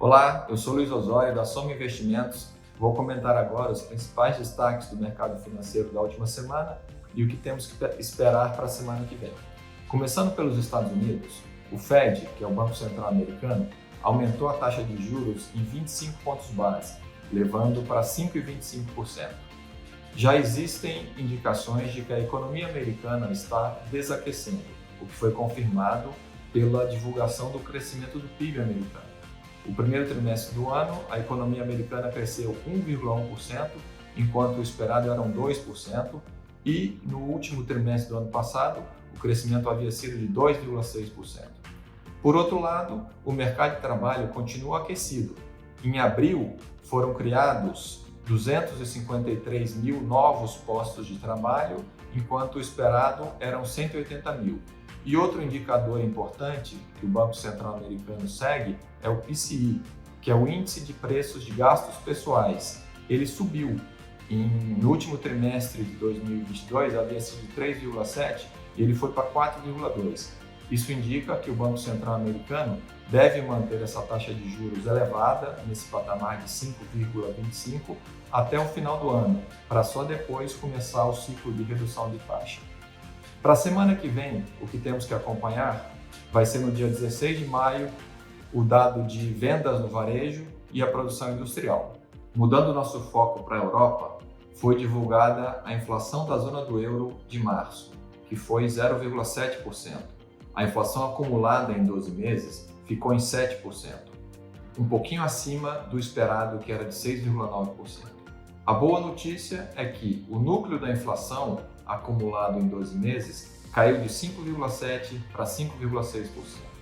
Olá, eu sou Luiz Osório da Soma Investimentos. Vou comentar agora os principais destaques do mercado financeiro da última semana e o que temos que esperar para a semana que vem. Começando pelos Estados Unidos, o Fed, que é o Banco Central americano, aumentou a taxa de juros em 25 pontos base, levando para 5,25%. Já existem indicações de que a economia americana está desaquecendo, o que foi confirmado pela divulgação do crescimento do PIB americano. O primeiro trimestre do ano, a economia americana cresceu 1,1%, enquanto o esperado eram 2%, e no último trimestre do ano passado, o crescimento havia sido de 2,6%. Por outro lado, o mercado de trabalho continua aquecido. Em abril, foram criados 253 mil novos postos de trabalho, enquanto o esperado eram 180 mil. E outro indicador importante que o Banco Central americano segue é o PCI, que é o Índice de Preços de Gastos Pessoais. Ele subiu. No último trimestre de 2022 havia sido 3,7 e ele foi para 4,2. Isso indica que o Banco Central americano deve manter essa taxa de juros elevada, nesse patamar de 5,25, até o final do ano, para só depois começar o ciclo de redução de taxa. Para a semana que vem, o que temos que acompanhar vai ser no dia 16 de maio o dado de vendas no varejo e a produção industrial. Mudando nosso foco para a Europa, foi divulgada a inflação da zona do euro de março, que foi 0,7%. A inflação acumulada em 12 meses ficou em 7%, um pouquinho acima do esperado, que era de 6,9%. A boa notícia é que o núcleo da inflação acumulado em 12 meses caiu de 5,7% para 5,6%.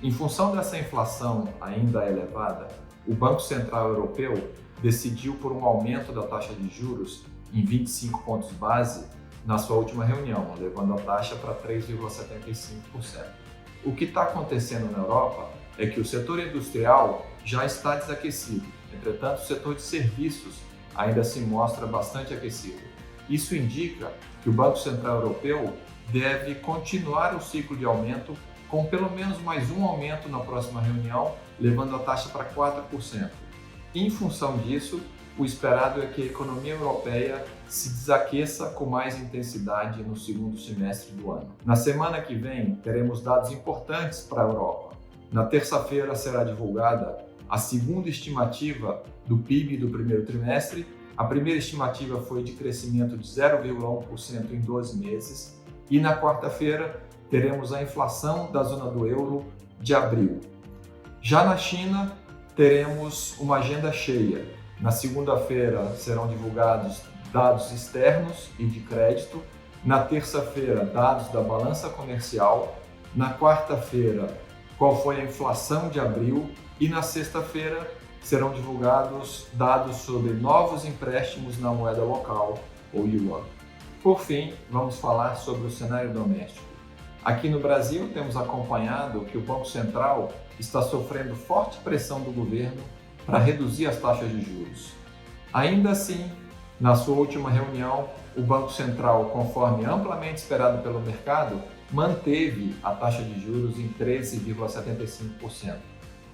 Em função dessa inflação ainda elevada, o Banco Central Europeu decidiu por um aumento da taxa de juros em 25 pontos base na sua última reunião, levando a taxa para 3,75%. O que está acontecendo na Europa é que o setor industrial já está desaquecido, entretanto o setor de serviços ainda se mostra bastante aquecido. Isso indica que o Banco Central Europeu deve continuar o ciclo de aumento com pelo menos mais um aumento na próxima reunião, levando a taxa para 4%. Em função disso, o esperado é que a economia europeia se desaqueça com mais intensidade no segundo semestre do ano. Na semana que vem, teremos dados importantes para a Europa. Na terça-feira será divulgada a segunda estimativa do PIB do primeiro trimestre. A primeira estimativa foi de crescimento de 0,1% em 12 meses. E na quarta-feira, teremos a inflação da zona do euro de abril. Já na China, teremos uma agenda cheia. Na segunda-feira serão divulgados dados externos e de crédito. Na terça-feira, dados da balança comercial. Na quarta-feira, qual foi a inflação de abril. E na sexta-feira, serão divulgados dados sobre novos empréstimos na moeda local, ou yuan. Por fim, vamos falar sobre o cenário doméstico. Aqui no Brasil, temos acompanhado que o Banco Central está sofrendo forte pressão do governo para reduzir as taxas de juros. Ainda assim, na sua última reunião, o Banco Central, conforme amplamente esperado pelo mercado, manteve a taxa de juros em 13,75%.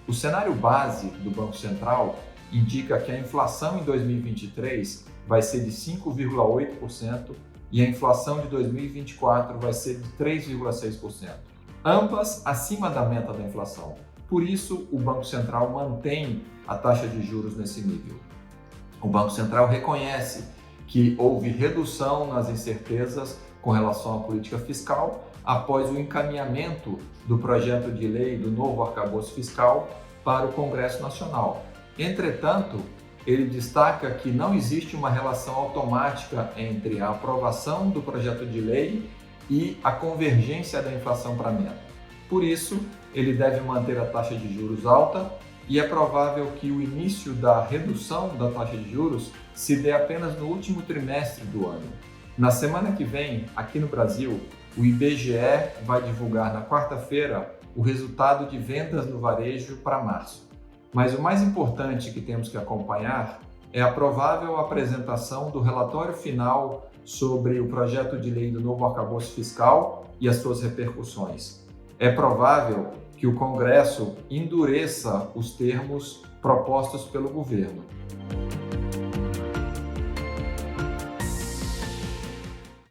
O cenário base do Banco Central indica que a inflação em 2023 vai ser de 5,8% e a inflação de 2024 vai ser de 3,6%, ambas acima da meta da inflação. Por isso, o Banco Central mantém a taxa de juros nesse nível. O Banco Central reconhece que houve redução nas incertezas com relação à política fiscal após o encaminhamento do projeto de lei do novo arcabouço fiscal para o Congresso Nacional. Entretanto, ele destaca que não existe uma relação automática entre a aprovação do projeto de lei e a convergência da inflação para a meta. Por isso, ele deve manter a taxa de juros alta e é provável que o início da redução da taxa de juros se dê apenas no último trimestre do ano. Na semana que vem, aqui no Brasil, o IBGE vai divulgar na quarta-feira o resultado de vendas no varejo para março. Mas o mais importante que temos que acompanhar é a provável apresentação do relatório final sobre o projeto de lei do novo arcabouço fiscal e as suas repercussões. É provável que que o Congresso endureça os termos propostos pelo governo.